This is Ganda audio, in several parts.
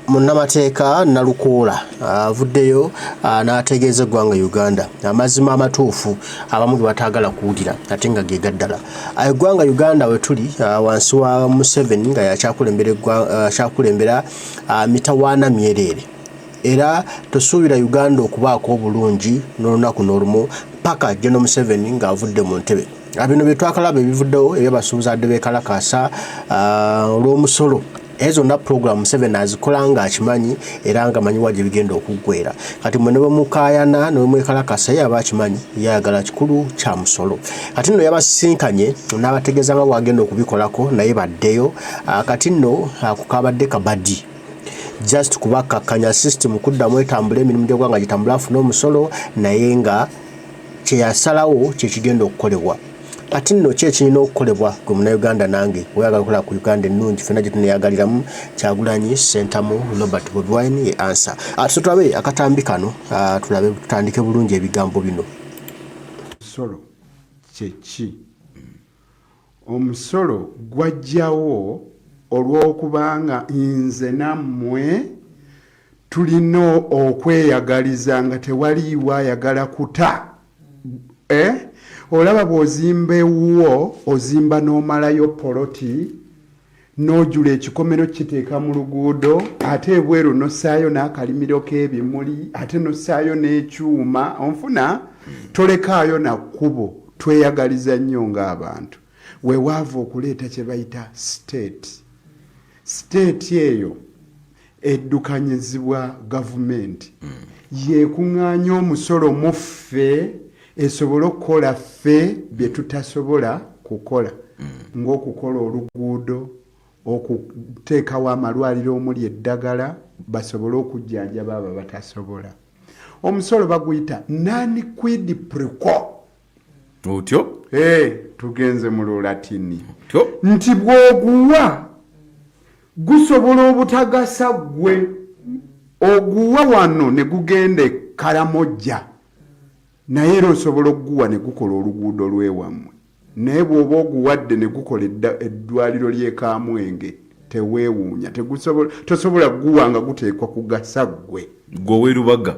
Munnamateeka Nalukoola avuddeyo n'ategeeza eggwanga Uganda amazima amatuufu abamu bataagala kuwulira ate nga ge gaddala. Eggwanga Uganda we tuli wansi wa Museveni nga yakyakulembera mitawaana myereere era tosuubira Uganda okubaako obulungi n'olunaku n'olumu paka General Museveni ng'avudde mu ntebe. Bino bye twakalaba ebivuddewo ebyabasuubuzi beekalakaasa olw'omusolo. Ezo na program 7 azikola nga akimanyi era nga manyi waje bigenda okuggwera. Kati mwe ne mukayana ne mwekalakasa yaba akimanyi yayagala kikulu kya musolo. Kati nno yabasinkanye n'abategeeza nga wagenda okubikolako naye baddeyo. Kati nno kukabadde kabadi just kubakkakkanya system kuddamu etambula emirimu gy'eggwanga gitambula afuna omusolo naye nga kyeyasalawo kyekigenda okukolebwa. Kati nno kyekirina okukolebwa gwe Munnayuganda nange oyagala okukola ku Uganda ennungi ffenna gye tuneeyagaliramu Kyagulanyi Ssentamu Robert Bobi Wine ye answer. Tulabe akatambi kano tulabe tutandike bulungi ebigambo bino. Omusolo kyeki? Omusolo gwajjawo olw'okubanga nze nammwe tulina okweyagaliza nga tewaliiwo ayagala kuta. Olaba bw'ozimba ewuwo ozimba n'omalayo poloti n'ojula ekikomero kiteeka mu luguudo ate ebweru n'ossaayo n'akalimiro k'ebimuli ate n'ossaayo n'ekyuma onfuna tolekaayo na kkubo. Tweyagaliza nnyo ng'abantu weewaavu okuleeta kye bayita state eyo eddukanyizibwa gavumenti yeekuŋŋaanya omusolo mu ffe esobola okukola ffe bye tutasobola kukola ng'okukola oluguudo okuteekawo amalwaliro omuli eddagala basobole okujjanjaba abo batasobola. Omusolo baguyita non-quid pro quo. Otyo? Tugenze mu Lulatini nti bw'oguwa gusobola obutagasa ggwe oguwa wano ne gugenda e Karamojja naye era osobola okuguwa ne gukola oluguudo lw'ewammwe naye bw'oba oguwadde ne gukola eddwaliro ly'e Kamwenge teweewuunya tosobola kuguwa nga guteekwa kugasa ggwe. Gwoweerubaga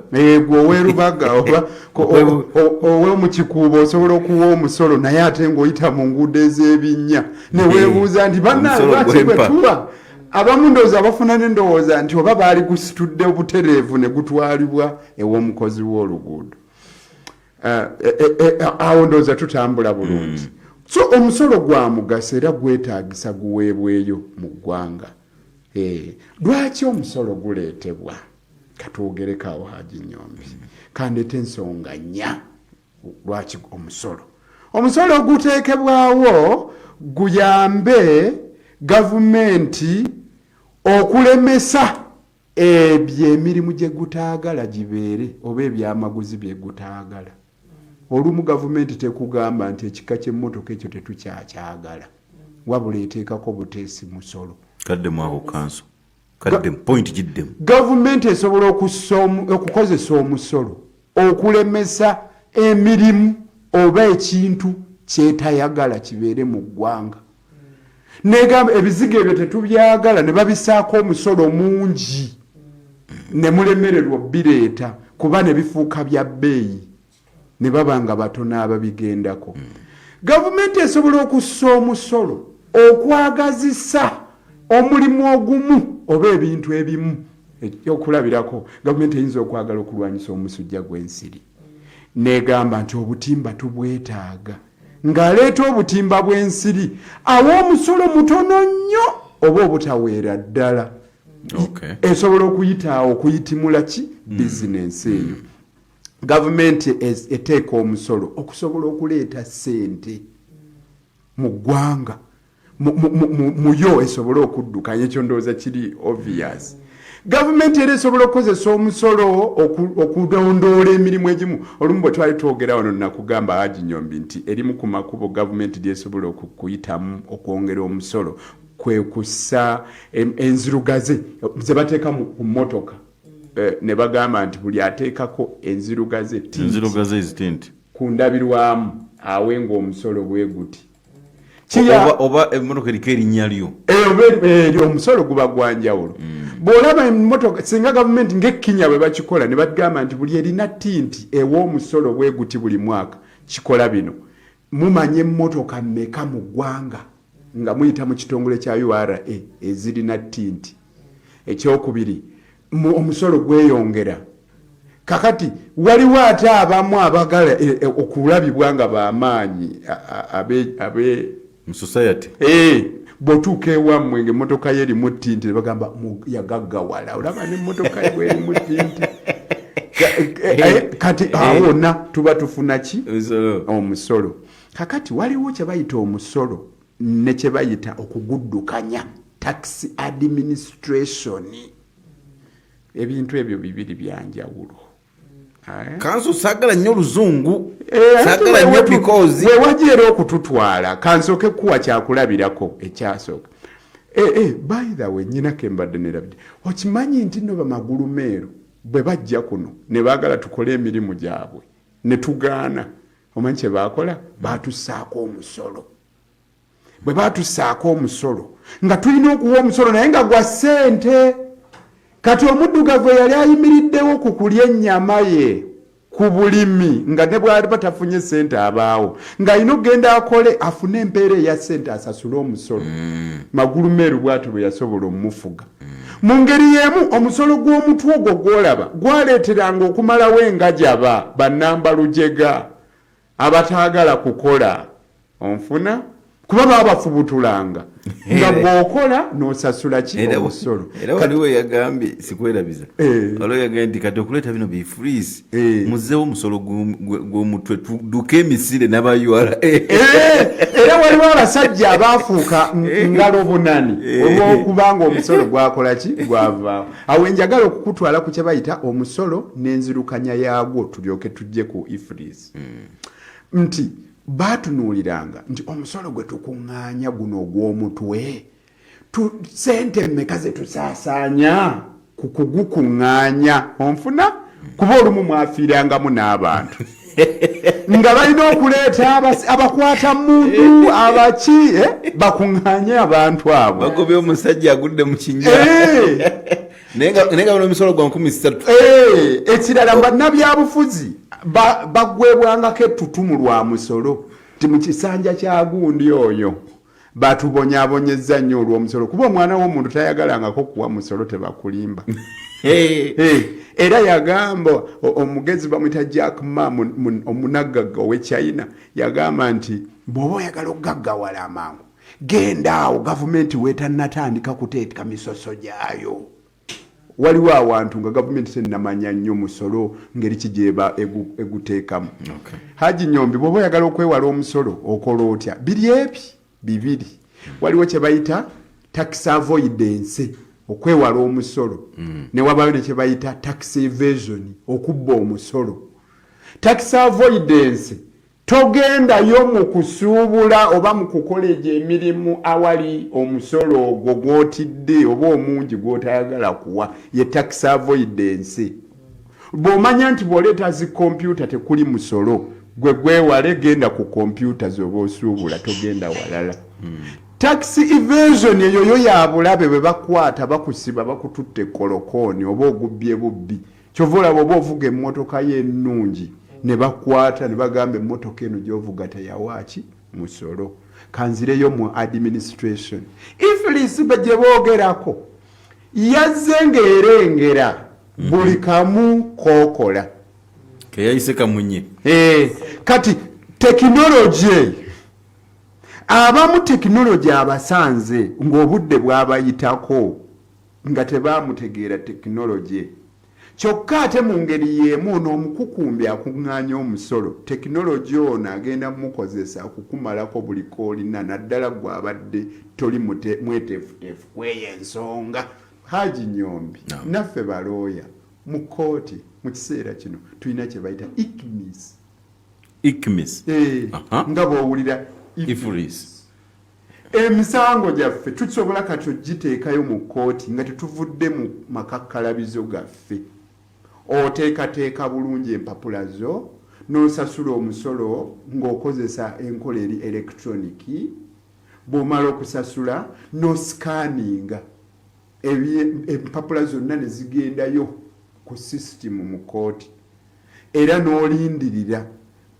gwoweerubaga owe mu kikuubo osobola okuwa omusolo naye ate ng'oyita mu nguudo ez'ebinnya ne weebuuza nti bannange lwaki bwe tuba abamu ndowooza bafuna n'endowooza nti oba baali gusitudde obutereevu ne gutwalibwa ew'omukozi w'oluguudo. Awo ndowooza tutambula bulungi. So omusolo gwa mugaso era gwetaagisa guweebweyo mu ggwanga. Lwaki omusolo guleetebwa? Katwogerekawo Haji Nyombi kandeeta ensonga nnya lwaki omusolo oguteekebwawo guyambe gavumenti okulemesa ebyo emirimu gye gutaagala gibeere oba ebyamaguzi bye gutaagala. Olumu gavumenti tekugamba nti ekika ky'emmotoka ekyo tetukyakyagala wabula eteekako buteesi musolo. Kaddemu awo kanso kaddemu point giddemu. Gavumenti esobola okukozesa omusolo okulemesa emirimu oba ekintu kyetayagala kibeere mu ggwanga. Negamba ebizigo ebyo tetubyagala ne babisaako omusolo mungi ne mulemererwa bireeta kuba ne bifuuka bya bbeeyi ne babanga batono ababigendako. Gavumenti esobola okussa omusolo okwagazisa omulimu ogumu oba ebintu ebimu ekyokulabirako. Gavumenti eyinza okwagala okulwanyisa omusujja gw'ensiri negamba nti obutimba tubwetaaga ng'aleeta obutimba bw'ensiri awo omusolo mutono nnyo oba obutaweera ddala. Esobola okuyitaawo okuyitimula ki bizinensi eyo. Gavumenti eteeka omusolo okusobola okuleeta ssente mu ggwanga muyo esobola okuddukanya. Ekyo ndowooza kiri obvious. Gavumenti era esobola okukozesa omusolo okudondoola emirimu egimu. Olumu bwe twali twogera wano nakugamba Haji Nyombi nti erimu ku makubo gavumenti lyesobola okuyitamu okwongera omusolo kwe kussa enzirugaze ze bateeka ku mmotoka ne bagamba nti buli ateekako enzirugaze ezitenti ku ndabirwamu awenga omusolo bwe guti. oba emmotoka eriko erinnya lyo omusolo guba gwanjawulo bw'olaba emmotoka singa gavumenti ng'ekkinya bwe bakikola ne bagamba nti buli erina tinti ewa omusolo bwe guti buli mwaka kikola bino mumanye emmotoka mmeka mu ggwanga nga muyita mu kitongole kya URA ezirina tinti. Ekyokubiri omusolo gweyongera kakati waliwo ate abamu abagala okulabibwa nga b'amaanyi abe mu society bw'otuuka ewammwe ng'emmotoka ye erimu tinti ne bagamba yagaggawala olaba n'emmotoka ye bw'erimu tinti kati awonna tuba tufuna ki omusolo. Kakati waliwo kye bayita omusolo ne kye bayita okuguddukanya tax administration. Ebintu ebyo bibiri byanjawulo. Kanso sagala nnyo luzungu sagala nnyo because wewajera okututwala kansoke kuwa kyakulabirako ekyasooka. By the way nyina kembadde nerabidde okimanyi nti no bamagulu meero bwe bajja kuno ne baagala tukole emirimu gyabwe ne tugaana omanyi kye baakola baatusaako omusolo. Bwe baatusaako omusolo nga tulina okuwa omusolo naye nga gwa ssente. Kati omuddugavu yali ayimiriddewo ku kulya ennyama ye ku bulimi nga ne bwali batafunye ssente abaawo ng'alina okugenda akole afune empeera eya ssente asasule omusolo. Magulu meeru bw'atyo bwe yasobola omumufuga. Mu ngeri y'emu omusolo gw'omutwe ogwo gw'olaba gwaleeteranga okumalawo engajaba bannambalujega abataagala kukola onfuna kuba babafubutulanga nga bw'okola n'osasula ki omusolo. Era waliwo yagambye sikwerabiza waliwo yagambye nti kati okuleeta bino bifuriisi muzeewo omusolo gw'omutwe tuduke emisire n'aba URA. Era waliwo abasajja abaafuuka ngalo bunani olw'okubanga omusolo gwakola ki gwavaawo. Awo enjagala okukutwala ku kye bayita omusolo n'enzirukanya yaagwo tulyoke tujje ku ifuriisi nti baatunuuliranga nti omusolo gwe tukuŋŋaanya guno ogw'omutwe ssente mmeka ze tusaasaanya ku kugukuŋŋaanya onfuna kuba olumu mwafiirangamu n'abantu nga balina okuleeta abakwata muntu abaki bakuŋŋaanye abantu abo bagobye omusajja agudde mu kinnya naye nga bano omusolo gwa 13. Ekirala bannabyabufuzi baggwebwangako ettutumu lwa musolo ti mu kisanja kya gundi oyo batubonyaabonyezza nnyo olw'omusolo kuba omwana w'omuntu tayagalangako kuwa musolo tebakulimba. Era yagamba omugezi bamwita Jack Ma omunaggagga ow'eChina yagamba nti bw'oba oyagala okugaggawala amangu genda awo gavumenti weetannatandika kuteeka misoso gyayo. Waliwo awantu nga gavumenti tennamanya nnyo musolo ngeri ki gyeba eguteekamu. Haji Nyombi bw'oba oyagala okwewala omusolo okola otya? Bibiri. Waliwo kye bayita tax avoidance okwewala omusolo ne wabayo ne kye bayita tax evasion okubba omusolo. Tax avoidance togendayo mu kusuubula oba mu kukola egyo emirimu awali omusolo ogwo gw'otidde oba omungi gw'otayagala kuwa ye tax avoidance. Bw'omanya nti bw'oleeta zi kompyuta tekuli musolo gwe gwewale genda ku kompyuta z'oba osuubula togenda walala. Tax evasion eyo ya bulabe bwe bakwata bakusiba bakututte kolokooni oba ogubbye bubbi kyova olaba oba ovuga emmotoka ye ennungi ne bakwata ne bagamba emmotoka eno gy'ovuga teyawaaki musolo. Kanzireyo mu administration ifilisi gye boogerako yazze ng'erengera buli kamu kookola keyayise kamunye. Kati tekinologi abamu tekinologi abasanze ng'obudde bw'abayitako nga tebaamutegeera tekinologi. Kyokka ate mu ngeri y'emu n'omukukumbi akuŋŋaanya omusolo tekinologi ono agenda mukozesa kukumalako buli koolina naddala gw'abadde toli mweteefuteefu kw'eyo ensonga. Haji Nyombi naffe balooya mu kooti mu kiseera kino tulina kye bayita ICMIS nga bw'owulira ifuriisi. Emisango gyaffe tusobola kati ogiteekayo mu kooti nga tetuvudde mu makakkalabizo gaffe. Oteekateeka bulungi empapula zo n'osasula omusolo ng'okozesa enkola eri electroniki bw'omala okusasula n'osikaninga empapula zonna ne zigendayo ku sisitimu mu kooti era n'olindirira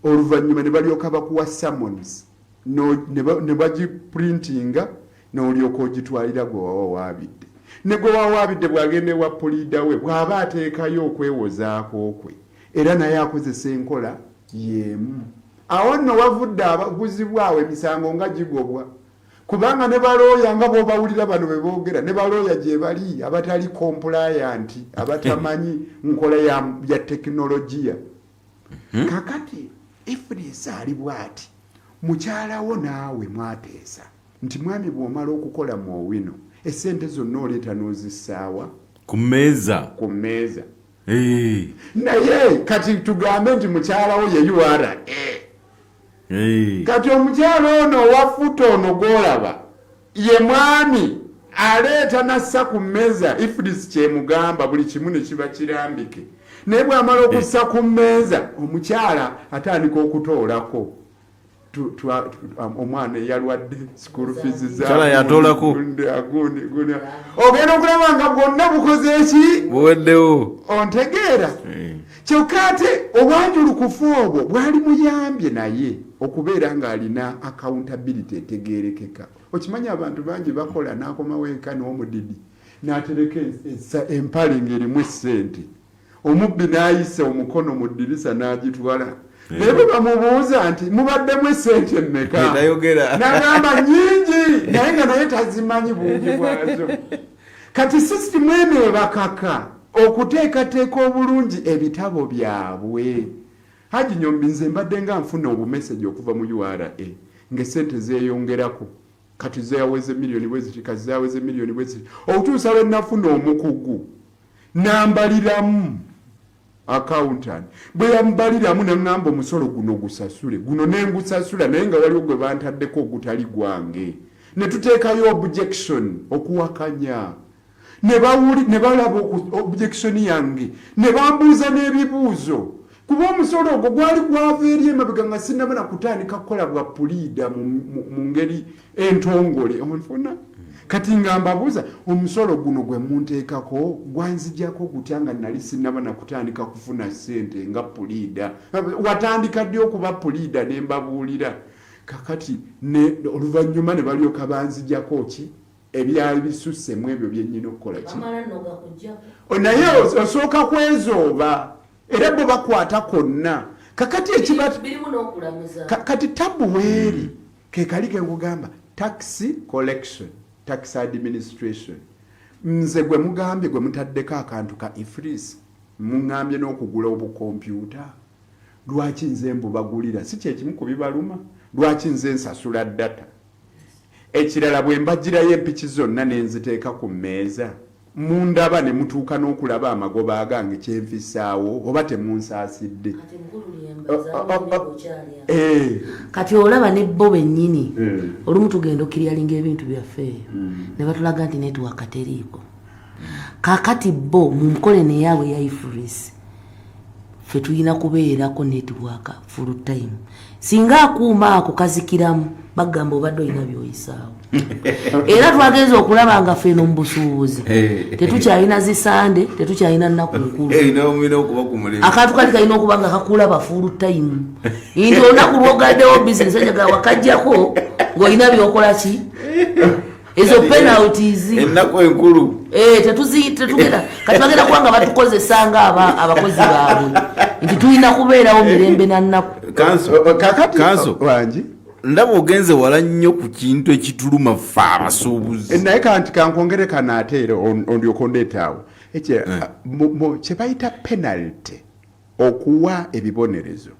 oluvannyuma ne balyoka bakuwa summons ne bagiprintinga n'olyoka ogitwalira gwe waba waabidde ne gwe waba waabidde bw'agenda ewa puliida we bw'aba ateekayo okwewozaako kwe era naye akozesa enkola y'emu. Awo nno wavudde abaguzi bwawe emisango nga gigobwa kubanga ne balooya nga bw'obawulira bano be boogera ne balooya gye bali abatali compliant abatamanyi nkola ya tekinologiya. Kakati Ifrisa ali bw'ati mukyalawo naawe mwateesa nti mwami bw'omala okukola mu owino essente zonna oleeta n'ozissaawa ku mmeeza naye kati tugambe nti mukyalawo ye URA kati omukyala ono owafuta ono gw'olaba ye mwami aleeta nassa ku mmeeza Ifrisa kyemugamba buli kimu ne kiba kirambike naye bw'amala okussa ku mmeeza omukyala atandika okutoolako omwana eyalwadde school fees zaala yatoolako ogenda okulaba nga bwonna bukoze eki buweddewo ontegeera kyokka ate obwanjulukufu obwo bwali muyambye naye okubeera ng'alina accountability etegeerekeka. Okimanyi abantu bangi bakola n'akomawo eka n'omudidi n'atereka empale ng'erimu essente omubbi n'ayisa omukono mu ddirisa n'agitwala naye bwe bamubuuza nti mubaddemu essente emmeka n'agamba nnyingi naye nga naye tazimanyi bungi bwazo. Kati sisitimu eno ebakaka okuteekateeka obulungi ebitabo byabwe. Haji Nyombi nze mbadde nga nfuna obumeseji okuva mu URA ng'essente zeeyongerako kati zeeyaweze miliyoni bweziti kati zeeyaweze miliyoni bweziti okutuusa lwe nafuna omukugu n'ambaliramu accountant bwe yambaliramu n'angamba omusolo guno gusasule guno n'engusasula naye nga waliwo gwe bantaddeko ogutali gwange ne tuteekayo objection okuwakanya ne balaba objection yange ne bambuuza n'ebibuuzo kuba omusolo ogwo gwali gwava eri emabega nga sinnabona kutandika kukola bwa puliida mu ngeri entongole onfuna kati nga mbabuuza omusolo guno gwe munteekako gwanzijjako gutya nga nali sinnabona kutandika kufuna ssente nga puliida watandika ddi okuba puliida ne mbabuulira kakati oluvannyuma ne balyoka banzijjako ki ebyali bisusse mu ebyo byennyina okukola ki naye osooka kwezooba era bo bakwata konna kakati kati tabu weeri kekali kengugamba tax collection tax administration nze gwe mugambye gwe mutaddeko akantu ka Ifrisa muŋŋambye n'okugula obukompyuta lwaki nze mbubagulira si kyekimu ku bibaluma lwaki nze nsasula data ekirala bwe mbagirayo empiki zonna ne nziteeka ku mmeeza mundaba ne mutuuka n'okulaba amagoba agange kyenfisaawo oba temunsaasidde kati olaba ne bo bennyini olumu tugenda okiryalinga ebintu byaffe ne batulaga nti netiwaka teriiko kakati bo mu nkole neyaabwe ya Ifrisa ffe tulina kubeerako netiwaka full time singa akuuma ako kazikiramu bagamba obadde olina byoyisaawo era twagenza okulaba nga ffeno mu busuubuzi tetukyalina zisande tetukyalina nnaku nkulu akantu kali kalina okuba nga kakulaba full time nti olunaku lwogaddewo bizinesi enjaga wakajjako ng'olina byokola ki ezo penalties ennaku enkulu tetugenda kati bagenda kuba nga batukozesa nga abakozi baabwe nti tulina kubeerawo mirembe na nnaku kanso wangi ndaba ogenze wala nnyo ku kintu ekituluma ffe abasuubuzi naye kanti kankongere kanaate era ondyoka ondeetaawo kye bayita penalty okuwa ebibonerezo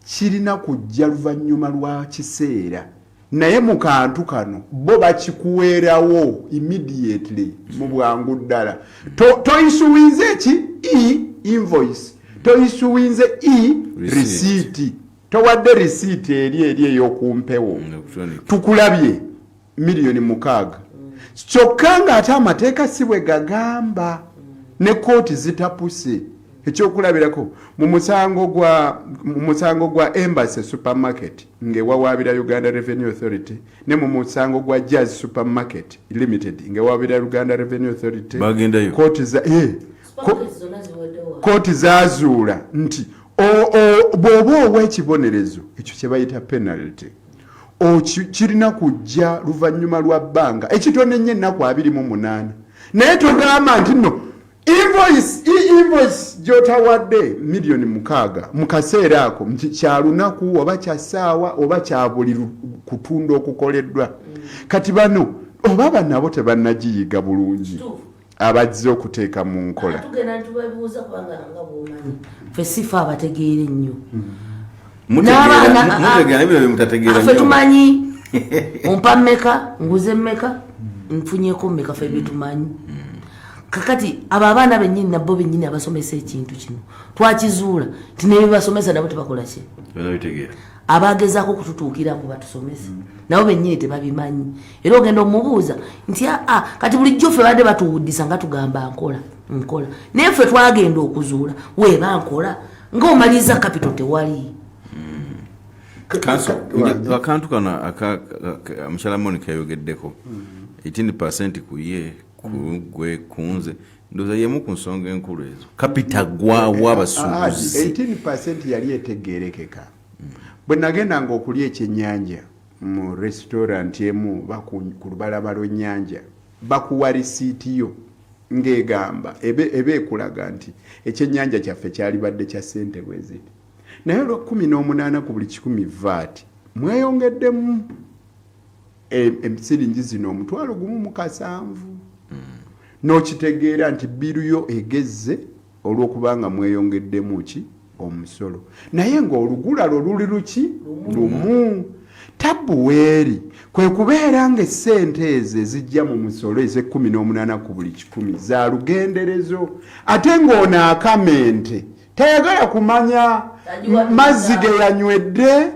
kirina kujja luvannyuma lwa kiseera naye mu kantu kano bo bakikuweerawo immediately mu bwangu ddala toyisuwinze eki invoice toyisuwinze receipt towadde receipt eri ey'okumpewo tukulabye miliyoni 6 kyokka ng'ate amateeka si bwe gagamba ne kooti zitapuse ekyokulabirako mu musango gwa Embassy Supermarket ng'ewawaabira Uganda Revenue Authority ne mu musango gwa Jazz Supermarket Limited ng'ewawaabira Uganda Revenue Authority bagendayo kooti zaazuula nti bw'oba ow'ekibonerezo ekyo kye bayita penalty kirina kujja luvannyuma lwa bbanga ekitono ennyo ennaku 28 naye togamba nti nno invoice gyotawadde miliyoni 6 mu kaseera ako kya lunaku oba kya ssaawa oba kya buli kutunda okukoleddwa kati bano oba bannabo tebannagiyiga bulungi abazze okuteeka mu nkola fesifa abategeere nnyo ffe tumanyi ompa mmeka nguze mmeka nfunyeko mmeka ffe byetumanyi kakati abo abaana bennyini nabo bennyini abasomesa ekintu kino twakizuula ti nebibasomesa nabo tebakola ki abagezaako kututuukiraku batusomesa nabo bennyini tebabimanyi era ogenda omubuuza nti kati bulijjo ffe badde batuwuddisa nga tugamba nkola naye ffe twagenda okuzuula weeba nkola ng'omaliriza kapito tewali akantu kano mukyala Monica yayogeddeko 18% kuye kugwe kunze ndoza yemu ku nsonga enkulu ezo kapita gwawa abasuubuzi 18% yali etegeerekeka bwe nagendanga okulya ekyennyanja mu restaurant emu ku lubalama lw'ennyanja bakuwa risiiti yo ng'egamba eba ekulaga nti ekyennyanja kyaffe kyalibadde kya ssente bweziti naye olwa 18 ku buli 100 VAT mweyongeddemu siringi zino omutwalo gumu mu 7 n'okitegeera nti biru yo egezze olw'okubanga mweyongeddemu ki omusolo naye ng'olugula lwo luli luki lumu tabu weeri kwe kubeera nga essente ezo ezijja mu musolo eze18 ku buli 100 za lugenderezo ate ng'ono akamente tayagala kumanya mazzi ge yanywedde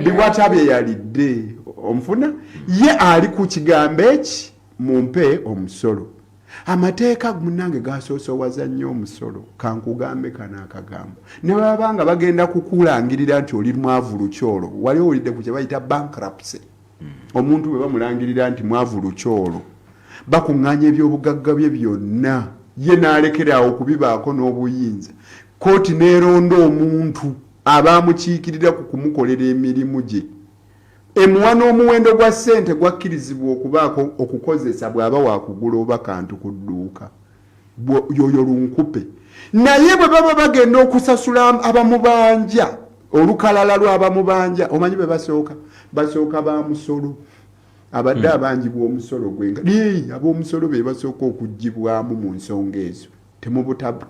biwata bye yalidde omufuna ye ali ku kigambo eki mumpe omusolo amateeka munange gasoosowaza nnyo omusolo kankugambe kana akagambo ne babanga bagenda kukulangirira nti oli mwavu lukyolo wali olidde ku kye bayita bankruptcy omuntu bwe bamulangirira nti mwavu lukyolo bakuŋŋaanya ebyobugagga bye byonna ye n'alekeraawo okubibaako n'obuyinza kooti neeronda omuntu abaamukiikirira ku kumukolera emirimu gye emuwa n'omuwendo gwa ssente gwakkirizibwa okubaako okukozesa bw'aba wakugula oba kantu ku dduuka yoyo lunkupe naye bwe baba bagenda okusasula abamubanja olukalala lw'abamubanja omanyi bwe basooka ba musolo abadde abangi bw'omusolo gwenga ab'omusolo be basooka okuggibwamu mu nsonga ezo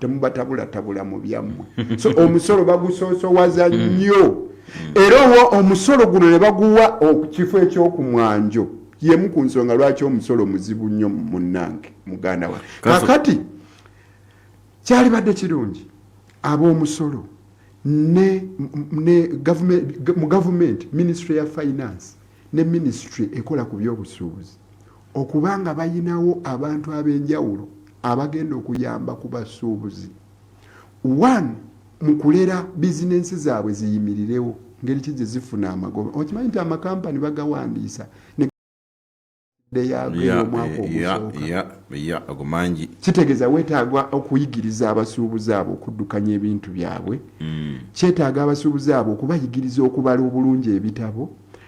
temubatabulatabula mu byammwe so omusolo bagusoosowaza nnyo era omusolo guno ne baguwa okifo ekyokumwanjo yemu ku nsonga lwaki omusolo muzibu nnyo munnange muganda wa kakati kyali badde kirungi ab'omusolo mu gavumenti ministry ya finance ne ministry ekola ku byobusuubuzi okubanga bayinawo abantu ab'enjawulo abagenda okuyamba ku basuubuzi mu kulera bizinensi zaabwe ziyimirirewo ngeri ki gye zifuna amagoba okimanyi nti amakampani bagawandiisa kitegeeza weetaaga okuyigiriza abasuubuzi abo okuddukanya ebintu byabwe kyetaaga abasuubuzi abo okubayigiriza okubala obulungi ebitabo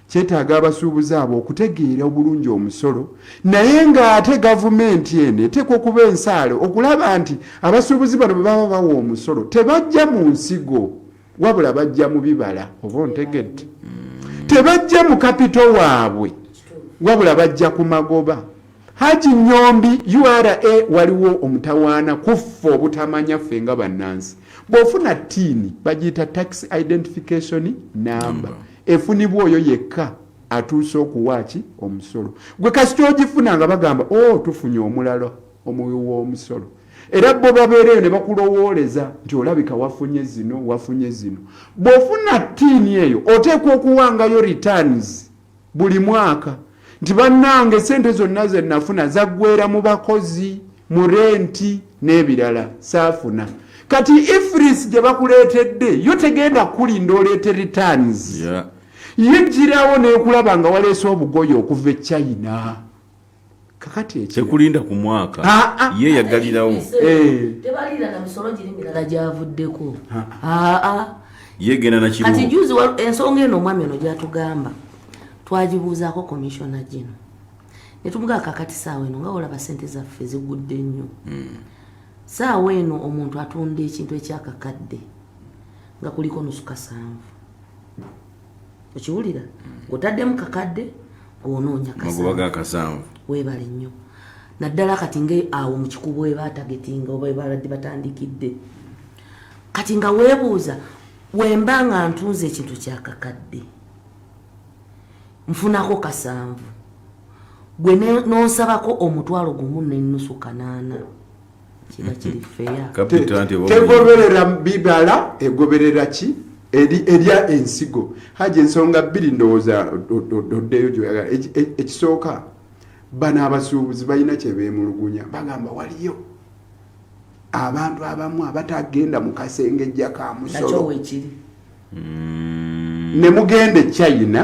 kyetaaga abasuubuzi abo okutegeera obulungi omusolo naye ng'ate gavumenti eno eteekwa okuba ensaale okulaba nti abasuubuzi bano bwe baba bawa omusolo tebajja mu nsigo wabula bajja mu bibala oba ontegedde tebajja mu kapito waabwe wabula bajja ku magoba Haji Nyombi URA waliwo omutawaana kuffe obutamanya ffe nga bannansi bw'ofuna ttiini bagiyita tax identification number efunibwa oyo yekka atuuse okuwaaki omusolo gwe kasi kyogifuna nga bagamba tufunye omulalo omuwi w'omusolo era bo babeereyo ne bakulowooleza nti olabika wafunye zino bw'ofuna ttiini eyo oteekwa okuwangayo returns buli mwaka nti bannange sente zonna ze nafuna zaggweera mu bakozi mu renti n'ebirala saafuna kati ifris gye bakuleetedde yo tegenda kulinda oleete returns yejjirawo nekulaba nga waleese obugoye okuva e China kakati tekulinda ku mwaka ye yagalirawo tebalira na misolo giri mirala gyavuddeko yegenda na kiruhu kati juzi ensonga eno omwami ono gyatugamba twagibuuzaako komishona gino netumugaa kakati saawa eno nga olaba sente zaffe zigudde nnyo saawa eno omuntu atunda ekintu ekyakakadde nga kuliko nusu kasanvu okiwulira ng'otaddemu kakadde ng'onoonya kasanvu weebale nnyo naddala kati nge awo mu kikubo we baatagetinga oba webaladde batandikidde kati nga weebuuza wemba nga ntunze ekintu kyakakadde nfunako kasanvu gwe n'onsabako omutwalo gumu n'ennusu kanaana kiba kiri feya tegoberera bibala egoberera ki erya ensigo haja ensonga bbiri ndowooza oddeyo gyoyagala ekisooka bano abasuubuzi balina kyebeemulugunya bagamba waliyo abantu abamu abatagenda mu kasengejja ka musolo ne mugenda e China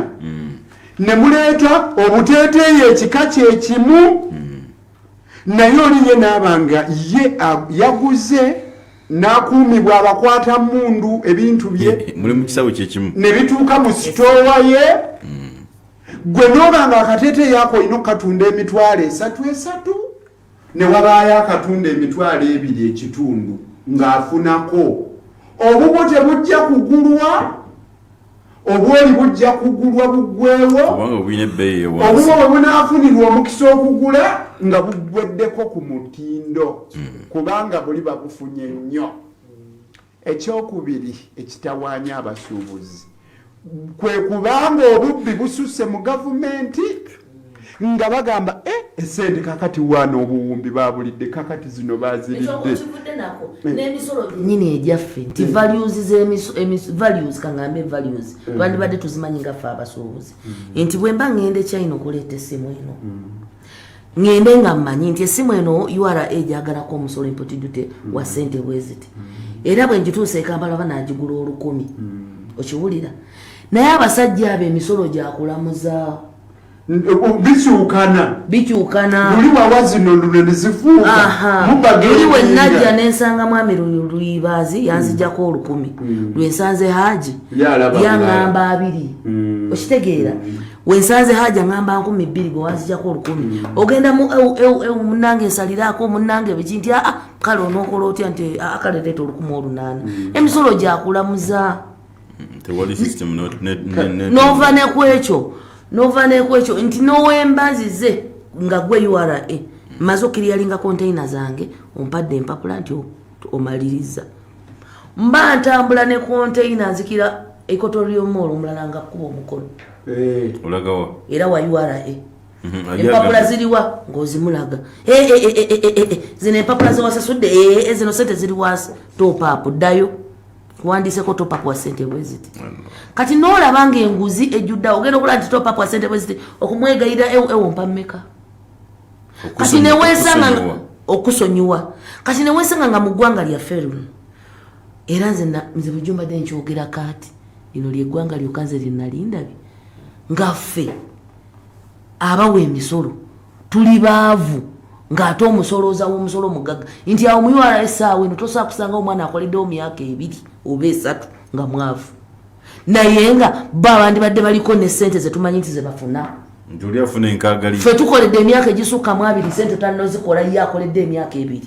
ne muleeta obuteeteeyi ekika kyekimu naye oliye n'abanga ye yaguze n'akuumibwa abakwata mundu ebintu bye mulimu kisawo kyekimu ne bituuka mu sitoowa ye gwe n'obanga akateeteeyi ako olina okukatunda emitwalo 3 ne wabaayo akatunda emitwalo 2 ekitundu ng'afunako obubo tebujja kugulwa obwoli bujja kugulwa buggwewo obubo bwe bunaafunirwa omukisa okugula nga buggweddeko ku mutindo kubanga buli babufunye nnyo ekyokubiri ekitawaanya abasuubuzi kwe kubanga obubbi bususse mu gavumenti nga bagamba esente kakati wano obuwumbi babulidde kakati zino baziridde n'emisolo nyini ejaffe nti values kangambe values twandibadde tuzimanyi nga ffe abasuubuzi nti bwe mba ngende China okuleeta essimu eno ngende nga mmanyi nti essimu eno URA gyagalako omusolo import duty wa ssente bweziti era bwe ngituusa e Kampala banagigula 10,000 okiwulira naye abasajja abo emisolo gyakulamuza bikyukana luli wawa zino lunene zifuuka luli wenajja nensanga mwami Luyibaazi yanzijjako 10,000 lwensanze Haji yaŋŋamba 2 okitegeera wensanze Haji aŋŋamba 2,000 gwe wanzijjako 10,000 ogenda munange nsaliraako munange bekinti kale onookola otya nti kale leeta 1,800 emisolo gyakulamuza nova nekwekyo nti nowembazize nga gwe URA maze okiriyalinga konteina zange ompadde empapula nti omaliriza mba ntambula ne konteina nzikira Equatorial Mall omulala nga kuba omukono era wa URA empapula ziriwa ng'ozimulaga zino empapula zewasasudde zino sente ziri wansi topapu ddayo kuwandiiseko topapu wa sente bweziti kati noolaba nga enguzi ejjudda ogenda okula nti topapu wa sente bweziti okumwegayira ewo mpa mmeka kati newesanga okusonyiwa kati newesanga nga mu ggwanga lyaffe luno era nze bujjumba dde nkyogera kati lino lyeggwanga lyokka nze lyennalindabi nga ffe abawa emisolo tuli baavu ng'ate omusolooza w'omusolo mugagga nti awo muyiwala essaawa eno tosobola kusanga omwana akoleddewo myaka 2 oba 3 nga mwavu naye nga babandibadde baliko ne ssente zetumanyi nti zebafuna ffe tukoledde emyaka egisukka mu 2 ssente tanozikola ye akoledde emyaka 2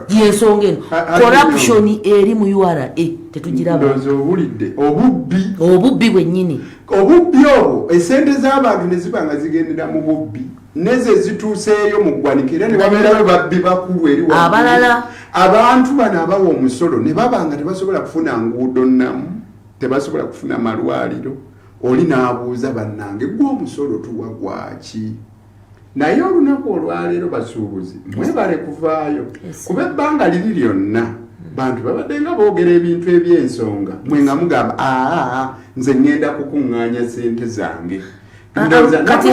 yensonga eno corruption eri mu URA tetugiraba obubbi bwennyini obubbi obwo esente z'abantu ne ziba nga zigendera mu bubbi neze zituuseeyo mu ggwanika era ne babeerayo babbi bakulu eri abalala abantu bano abawa omusolo ne baba nga tebasobola kufuna nguudo nnamu tebasobola kufuna malwaliro oli n'abuuza bannange gwe omusolo tuwa gwaki naye olunaku olwaleero basuubuzi mwebale kuvaayo kuba ebbanga liri lyonna bantu babadde nga boogera ebintu eby'ensonga mwe nga mugamba nze ŋŋenda kukuŋŋaanya sente zange kati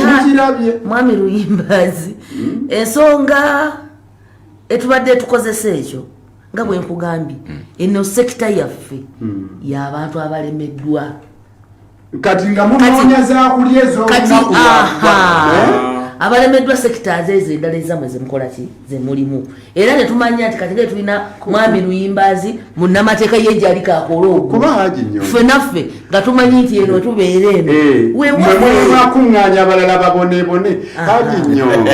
mwami Luyimbazi ensonga etubadde tukozesa ekyo nga bwe nkugambye eno sekita yaffe y'abantu abalemeddwa kati nga munoonya zakulya ez'olunaku abalemeddwa sekita ezo endala ezammwe zemukola ki zemulimu era ne tumanya nti kati tulina mwami Luyimbazi munnamateeka ye gy'aliko akola ogwo ffe naffe nga tumanyi nti eno tubeera eno wewakuŋŋaanya abalala babonebone Haji Nyombi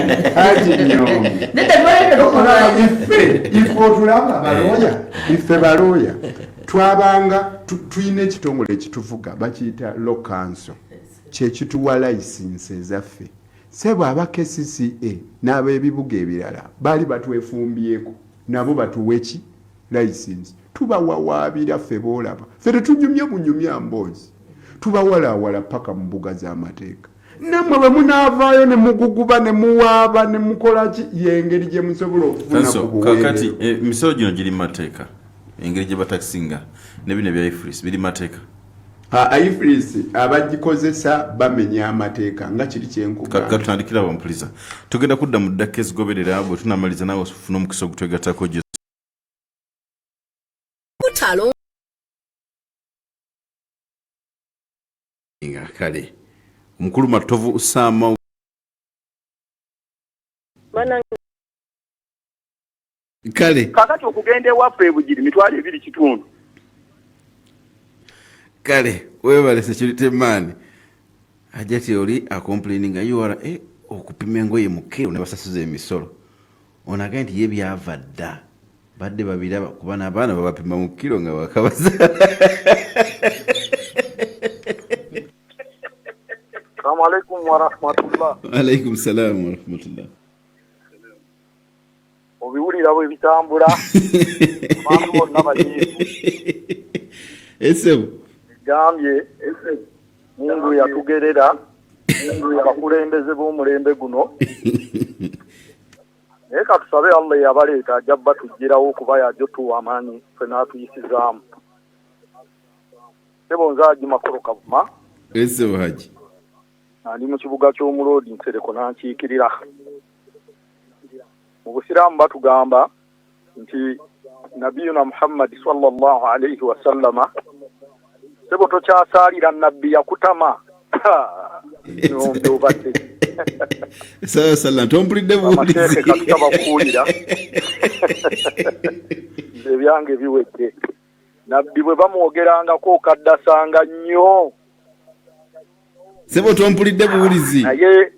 ife otulaba ife balooya twabanga tulina ekitongole ekituvuga bakiyita law council kyekituwa layisinsi ezaffe sebo aba KCCA n'ab'ebibuga ebirala baali batwefumbyeko nabo batuweki layisinsi tubawawaabira ffe boolaba ffe tetunyumya bunyumya mboozi tubawalaawala paka mu mbuga z'amateeka nammwe bwe munaavaayo ne muguguba ne muwaaba ne mukola ki y'engeri gye musobola okufuna ku buweerero kakati emisolo gino giri mateeka engeri gye batakisinga ne bino ebya ifris biri mateeka ifris abagikozesa bamenya amateeka nga kiri kyenkugamba tutandikira bampuliza tugenda kudda mu ddaka ezigoberera bwe tunamaliza naawe ofuna omukisa ogutwegattako nga kale omukulu Matovu Usama kale kakati okugenda ewaffe ebugiri mitwalo 2.5 kale webale security man ajati oli complaining ayuwala okupima engoye mukiro ne basasuza emisolo onaga nti ye byava dda badde babiraba kubana abaana babapima mu kiro nga bakabaza Assalamu alaikum wa rahmatullah. Wa alaikum salam wa rahmatullah. Obiwulira bwe bitambula abantu bonna banyiivu esebo gambye Mungu yatugerera abakulembeze b'omulembe guno naye katusabe Allah yabaleeta ajja batugirawo okuba yajjo tuwa amaanyi ffe n'atuyisizaamu sebo nze Haji Makolo Kavuma esebo Haji ndi mu kibuga ky'Omuloodi Nsereko nankiikirira mu Busiraamu batugamba nti Nabiyuna Muhammad sallallahu alayhi wa sallama sebo tokyasaalira nabbi yakutama obadde sawa sallam tompulidde buulizi katutaba kuwulira ebyange biwedde nabbi bwe bamwogerangako okaddasanga nnyo sebo tompulidde buulizi naye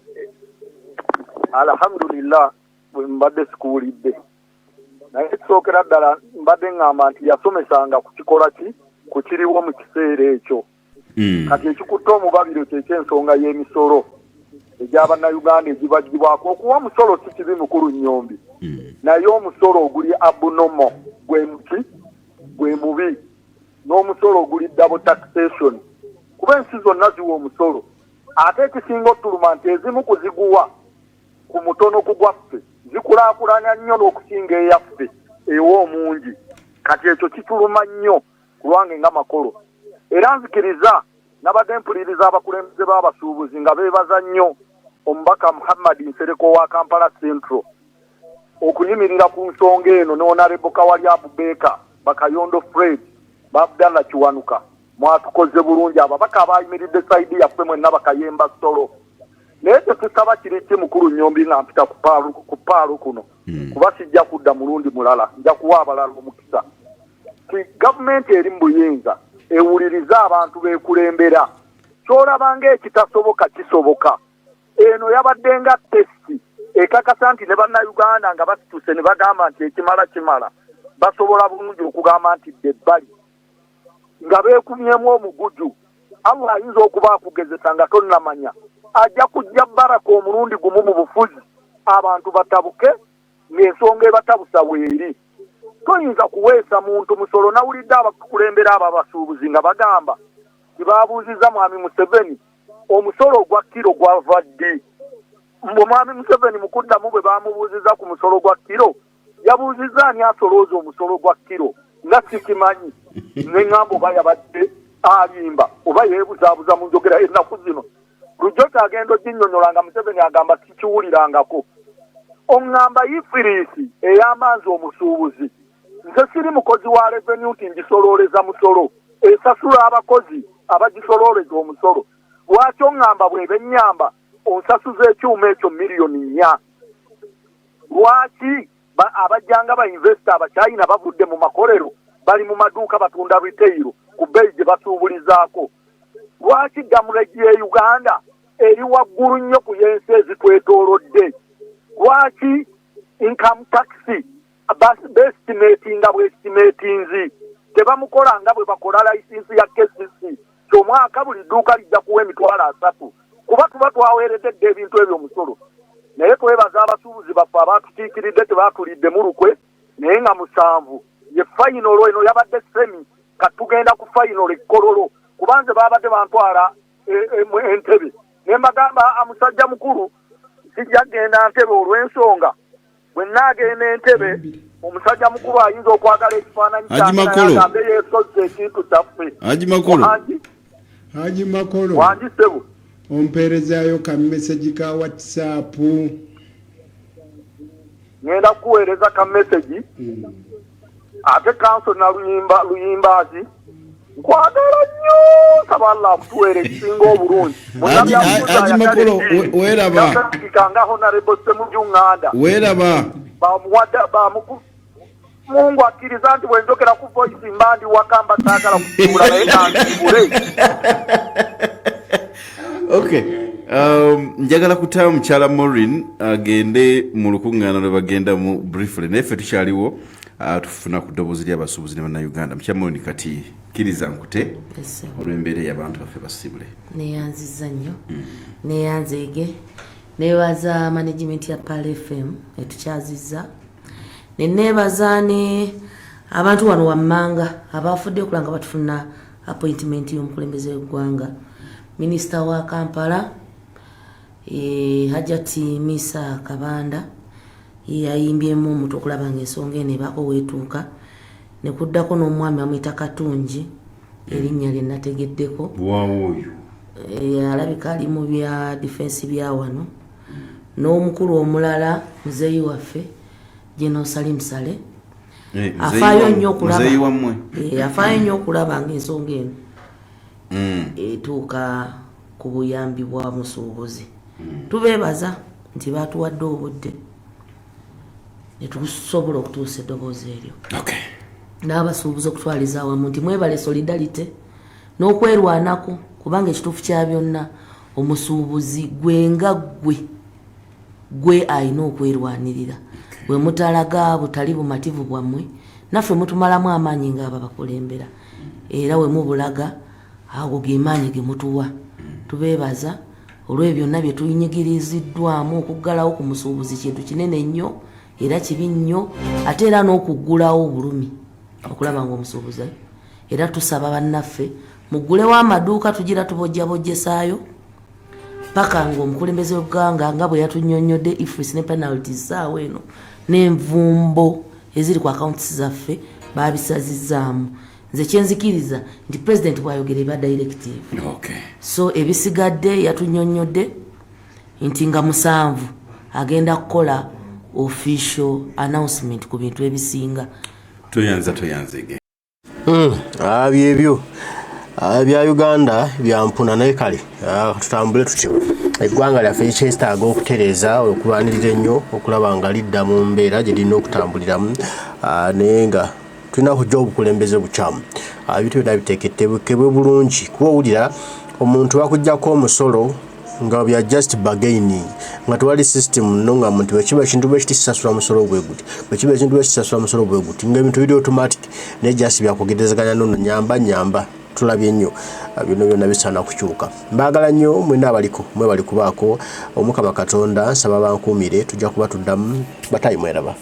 alhamdulillah bwe mbadde sikuwulidde naye kisookera ddala mbadde ŋŋamba nti yasomesanga ku kikola ki ku kiriwo mu kiseera ekyo kati ekikutte omubabiro kyekyensonga y'emisolo egy'abannayuganda egibagibwako okuwa omusolo si kibi mukulu Nyombi naye omusolo oguli abnormal gwe mubi n'omusolo oguli double taxation kuba ensi zonna ziwa omusolo ate ekisinga otuluma nti ezimu kuziguwa ku mutono ku gwaffe zikulaakulanya nnyo n'okusinga eyaffe ewa omungi kati ekyo kituluma nnyo kulwange nga Makolo era nzikiriza nabadde mpuliriza abakulembeze b'abasuubuzi nga beebaza nnyo omubaka Muhammad Nsereko wa Kampala Central okuyimirira ku nsonga eno ne Honorable Kawali Abubeka Bakayondo Fred Abdallah Kiwanuka mwatukoze bulungi ababaka abayimiridde saidi yaffe mwenna bakayemba solo naye tetusaba kiri ki mukulu Nyombi nga mpita ku paalo kuno kuba sijja kudda mulundi mulala nja kuwa abalala omukisa gavumenti eri mu buyinza ewuliriza abantu beekulembera kyolabanga ekitasoboka kisoboka eno yabadde nga testi ekakasa nti ne bannayuganda nga basituse ne bagamba nti ekimala kimala basobola bulungi okugamba nti debbali nga beekumyemu omuguju Allah ayinza okuba akugezesa nga tonnamanya ajja kujja baraka omulundi gumu mu bufuzi abantu batabuke ng'ensonga ebatabusa weeri toyinza kuweesa muntu musolo nawulidde abakulembera abo abasuubuzi nga bagamba tibabuuziza mwami Museveni omusolo ogwa kiro gwava ddi mwami Museveni mukuddamu bwe bamubuuziza ku musolo gwa kiro yabuuziza ani asolooza omusolo gwa kiro nga sikimanyi neŋŋamba oba yabadde alimba oba yeebuzaabuza mu njogera ennaku zino lujjo kyagenda oginnyonnyola nga Museveni agamba sikiwulirangako oŋŋamba ifiriisi ey'amanzi omusuubuzi nze siri mukozi wa revenue nti ngisolooleza musolo esasula abakozi abagisolooleza omusolo lwaki oŋŋamba bweba ennyamba onsasuza ekyuma ekyo miliyoni 4 lwaki abajjanga bainvesita abachina bavudde mu makolero bali mu maduuka batunda retail ku bbeeyi gye basuubulizaako lwaki gamuleji ya Uganda eri waggulu nnyo ku yensi ezitwetoolodde lwaki income tax bestimatinga bwestimatinzi tebamukola nga bwe bakola licensi ya KCC kyomwaka buli dduuka lijja kuwa $3 kuba tuba twaweeredde ebintu ebyo omusolo naye twebaza abasuubuzi baffe abaatukiikiridde tebaatulidde mu lukwe naye nga 7 ye fayinolo eno yabadde semi katugenda ku fayinolo ekkololo kubanze babadde bantwala entebe ne mbagamba amusajja mukulu sijja genda ntebe olw'ensonga bwe naagenda entebe omusajja mukulu ayinza okwagala ekifaananyi kyange yeesoze ekintu kyaffe Haji Makolo wangi sebo ompeerezaayo ka message ka WhatsApp ngenda kuweereza ka message ate kanso na luyimbazi nkwagala nnyo saballa akutuweera ekisinga obulungi Haji Makolo weeraba kanga honorable Semujunganda weeraba bamuwadde Mungu akkiriza nti bwe njogera ku voice mbandi wakamba saagala kutuula naye kansibule. Okay. Njagala kutaba mukyala Maureen agende mu lukuŋŋaana lwe bagenda mu briefly naye ffe tukyaliwo tufuna ku ddoboozi ly'abasuubuzi ne bannayuganda. Mukyala Maureen kati kkiriza nkute olw'embeera y'abantu baffe basibule. Neyanziza nnyo neyanzeege neebaza management ya Pal FM etukyazizza neneebaza ne abantu wano wammanga abafudde okulanga batufuna appointment y'omukulembeze w'eggwanga Minister wa Kampala Hajati Misa Kabanda yayimbyemu omuntu okulaba ng'ensonga eno ebaako weetuuka ne kuddako n'omwami amuyita Katungi erinnya lye nategeddeko alabika ali mu bya defense bya wano n'omukulu omulala muzeeyi waffe Jeno Salim Sale afaayo nnyo okulaba ng'ensonga eno etuuka ku buyambi bwa musuubuzi tubeebaza nti baatuwadde obudde ne tusobola okutuusa eddoboozi eryo n'abasuubuzi okutwaliza awamu nti mwebale solidarity n'okwerwanako kubanga ekituufu kya byonna omusuubuzi gwenga gwe alina okwerwanirira bwe mutalaga butali bumativu bwammwe naffe mutumalamu amaanyi ng'abo bakulembera era we mubulaga ago ge maanyi ge mutuwa tubeebaza olw'ebyo byonna bye tuyinyigiriziddwamu okuggalawo ku musuubuzi kintu kinene nnyo era kibi nnyo ate era n'okuggulawo obulumi okulaba ng'omusuubuzi era tusaba bannaffe muggulewo amaduuka tugira tubojjabojjesaayo paka ng'omukulembeze w'eggwanga nga bwe yatunnyonnyodde ifris ne penalties saawa eno n'envumbo eziri ku accounts zaffe baabisazizaamu nze kyenzikiriza nti president bw'ayogera eba directive so ebisigadde yatunnyonnyodde nti nga 7 agenda kukola official announcement ku bintu ebisinga toyanzege byebyo bya Uganda byampuna naye kale tutambule tutyo eggwanga lyaffe kyetaaga okutereeza okulwanirira ennyo okulaba nga lidda mu mbeera gye lirina okutambuliramu naye nga tulina kujja obukulembeze bukyamu ebintu byonna biteeketebwe bulungi kuba owulira omuntu bakuggyako omusolo nga bya just bargaining nga tewali system no nga muntu bwekiba ekintu bwe kitisasula musolo bwe guti bwekiba ekintu bwe kitisasula musolo bwe guti nga ebintu biri automatic ne just byakugedezaganya nono nyamba tulabye nnyo bino byonna bisaana kukyuka mbaagala nnyo mwena abaliko mwebali kubaako Omukama Katonda nsaba bankuumire tujja kuba tuddamu batayi mweraba